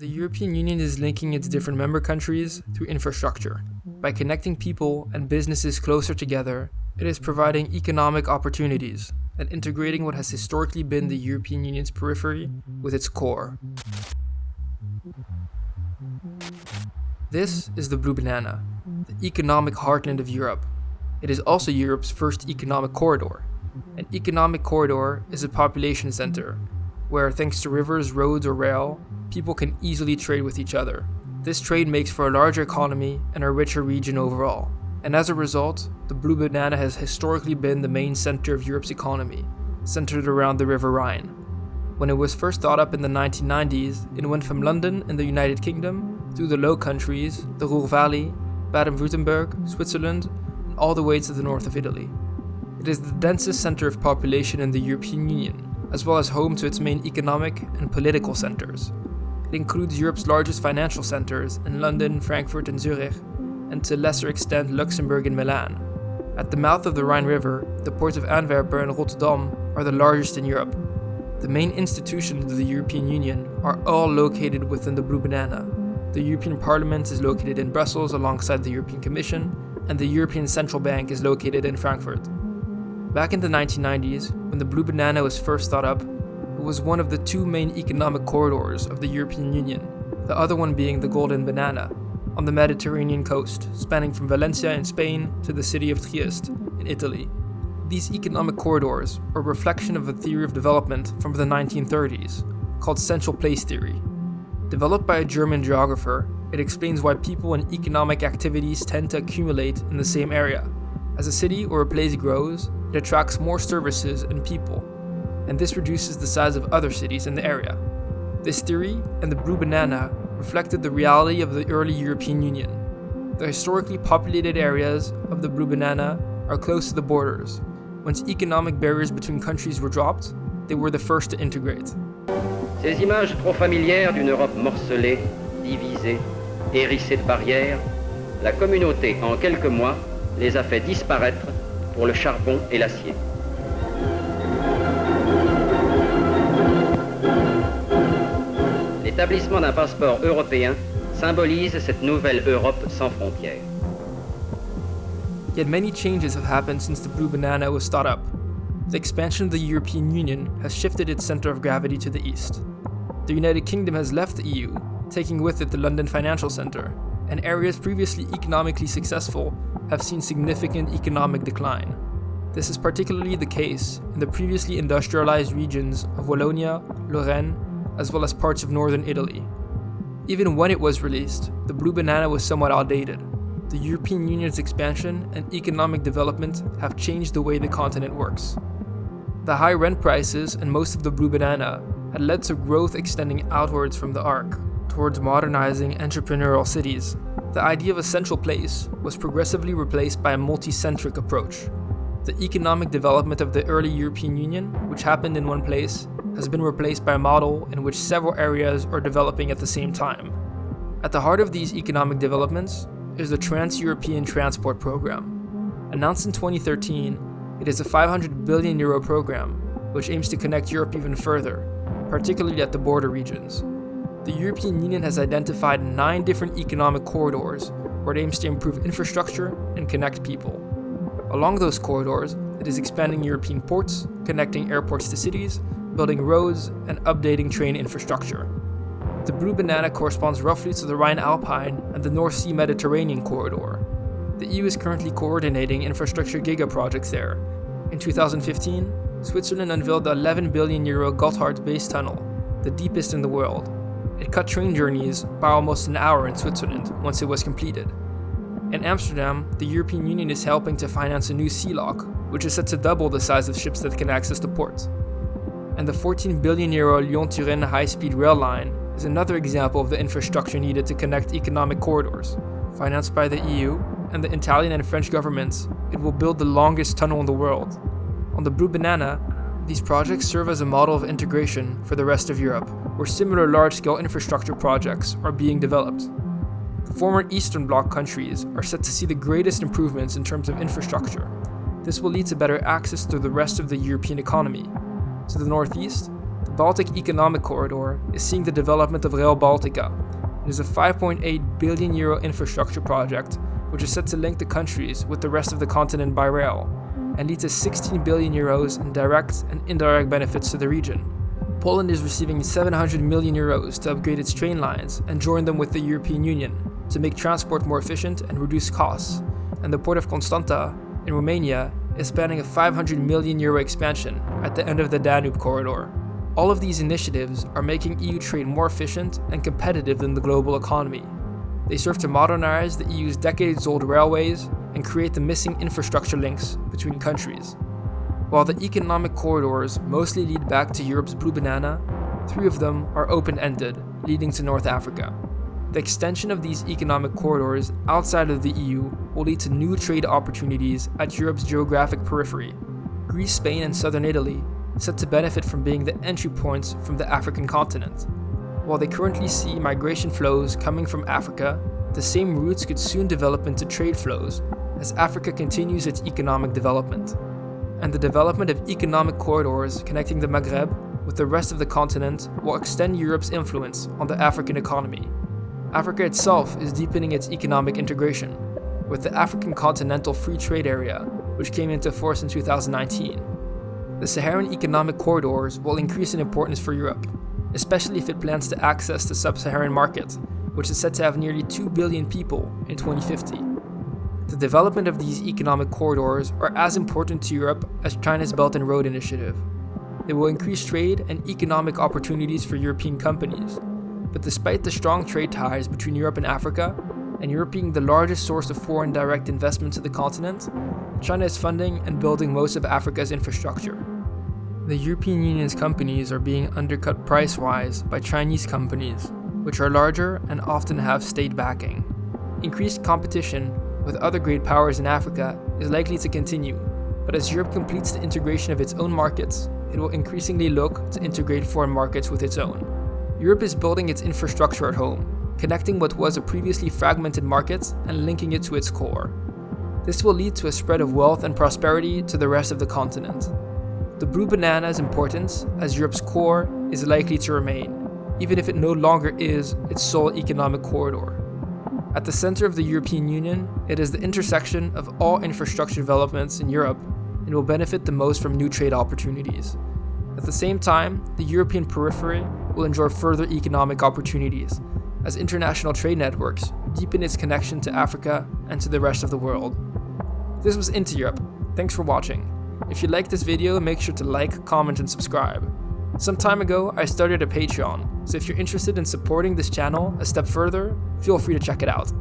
The European Union is linking its different member countries through infrastructure. By connecting people and businesses closer together, it is providing economic opportunities and integrating what has historically been the European Union's periphery with its core. This is the Blue Banana, the economic heartland of Europe. It is also Europe's first economic corridor. An economic corridor is a population center, where thanks to rivers, roads, or rail, people can easily trade with each other. This trade makes for a larger economy and a richer region overall. And as a result, the Blue Banana has historically been the main center of Europe's economy, centered around the River Rhine. When it was first thought up in the 1990s, it went from London in the United Kingdom through the Low Countries, the Ruhr Valley, Baden-Württemberg, Switzerland, and all the way to the north of Italy. It is the densest center of population in the European Union, as well as home to its main economic and political centers. It includes Europe's largest financial centers in London, Frankfurt, and Zurich, and to a lesser extent Luxembourg and Milan. At the mouth of the Rhine River, the ports of Antwerp and Rotterdam are the largest in Europe. The main institutions of the European Union are all located within the Blue Banana. The European Parliament is located in Brussels alongside the European Commission, and the European Central Bank is located in Frankfurt. Back in the 1990s, when the Blue Banana was first thought up, it was one of the two main economic corridors of the European Union, the other one being the Golden Banana, on the Mediterranean coast, spanning from Valencia in Spain to the city of Trieste in Italy. These economic corridors are a reflection of a theory of development from the 1930s, called central place theory. Developed by a German geographer, it explains why people and economic activities tend to accumulate in the same area. As a city or a place grows, it attracts more services and people, and this reduces the size of other cities in the area. This theory and the Blue Banana reflected the reality of the early European Union. The historically populated areas of the Blue Banana are close to the borders. Once economic barriers between countries were dropped, they were the first to integrate. Ces images trop familières d'une Europe morcelée, divisée, hérissée de barrières, la communauté, en quelques mois, les a fait disparaître pour le charbon et l'acier. L'établissement d'un passeport européen symbolise cette nouvelle Europe sans frontières. Yet many changes have happened since the Blue Banana was thought up. The expansion of the European Union has shifted its center of gravity to the east. The United Kingdom has left the EU, taking with it the London Financial Centre, and areas previously economically successful have seen significant economic decline. This is particularly the case in the previously industrialized regions of Wallonia, Lorraine, as well as parts of northern Italy. Even when it was released, the Blue Banana was somewhat outdated. The European Union's expansion and economic development have changed the way the continent works. The high rent prices in most of the Blue Banana had led to growth extending outwards from the Arc, towards modernizing entrepreneurial cities. The idea of a central place was progressively replaced by a multi-centric approach. The economic development of the early European Union, which happened in one place, has been replaced by a model in which several areas are developing at the same time. At the heart of these economic developments is the Trans-European Transport Program. Announced in 2013, it is a €500 billion program which aims to connect Europe even further, particularly at the border regions. The European Union has identified 9 different economic corridors where it aims to improve infrastructure and connect people. Along those corridors, it is expanding European ports, connecting airports to cities, building roads, and updating train infrastructure. The Blue Banana corresponds roughly to the Rhine-Alpine and the North Sea Mediterranean corridor. The EU is currently coordinating infrastructure giga-projects there. In 2015, Switzerland unveiled the €11 billion Gotthard Base Tunnel, the deepest in the world. It cut train journeys by almost an hour in Switzerland once it was completed. In Amsterdam, the European Union is helping to finance a new sea lock, which is set to double the size of ships that can access the port. And the €14 billion Lyon-Turin high-speed rail line is another example of the infrastructure needed to connect economic corridors. Financed by the EU and the Italian and French governments, it will build the longest tunnel in the world. On the Blue Banana, these projects serve as a model of integration for the rest of Europe, where similar large-scale infrastructure projects are being developed. The former Eastern Bloc countries are set to see the greatest improvements in terms of infrastructure. This will lead to better access to the rest of the European economy. To the northeast, the The Baltic Economic Corridor is seeing the development of Rail Baltica. It is a €5.8 billion infrastructure project which is set to link the countries with the rest of the continent by rail and lead to €16 billion in direct and indirect benefits to the region. Poland is receiving €700 million to upgrade its train lines and join them with the European Union to make transport more efficient and reduce costs, and the port of Constanta in Romania is planning a €500 million expansion at the end of the Danube corridor. All of these initiatives are making EU trade more efficient and competitive in the global economy. They serve to modernize the EU's decades-old railways and create the missing infrastructure links between countries. While the economic corridors mostly lead back to Europe's blue banana, 3 of them are open-ended, leading to North Africa. The extension of these economic corridors outside of the EU will lead to new trade opportunities at Europe's geographic periphery. Greece, Spain, and southern Italy set to benefit from being the entry points from the African continent. While they currently see migration flows coming from Africa, the same routes could soon develop into trade flows as Africa continues its economic development. And the development of economic corridors connecting the Maghreb with the rest of the continent will extend Europe's influence on the African economy. Africa itself is deepening its economic integration, with the African Continental Free Trade Area, which came into force in 2019. The Saharan economic corridors will increase in importance for Europe, especially if it plans to access the sub-Saharan market, which is set to have nearly 2 billion people in 2050. The development of these economic corridors are as important to Europe as China's Belt and Road Initiative. They will increase trade and economic opportunities for European companies. But despite the strong trade ties between Europe and Africa, and Europe being the largest source of foreign direct investment to the continent, China is funding and building most of Africa's infrastructure. The European Union's companies are being undercut price-wise by Chinese companies, which are larger and often have state backing. Increased competition with other great powers in Africa is likely to continue, but as Europe completes the integration of its own markets, it will increasingly look to integrate foreign markets with its own. Europe is building its infrastructure at home, connecting what was a previously fragmented market and linking it to its core. This will lead to a spread of wealth and prosperity to the rest of the continent. The blue banana's importance as Europe's core is likely to remain, even if it no longer is its sole economic corridor. At the center of the European Union, it is the intersection of all infrastructure developments in Europe and will benefit the most from new trade opportunities. At the same time, the European periphery will enjoy further economic opportunities as international trade networks deepen its connection to Africa and to the rest of the world. This was Into Europe. Thanks for watching. If you liked this video, make sure to like, comment, and subscribe. Some time ago, I started a Patreon, so if you're interested in supporting this channel a step further, feel free to check it out.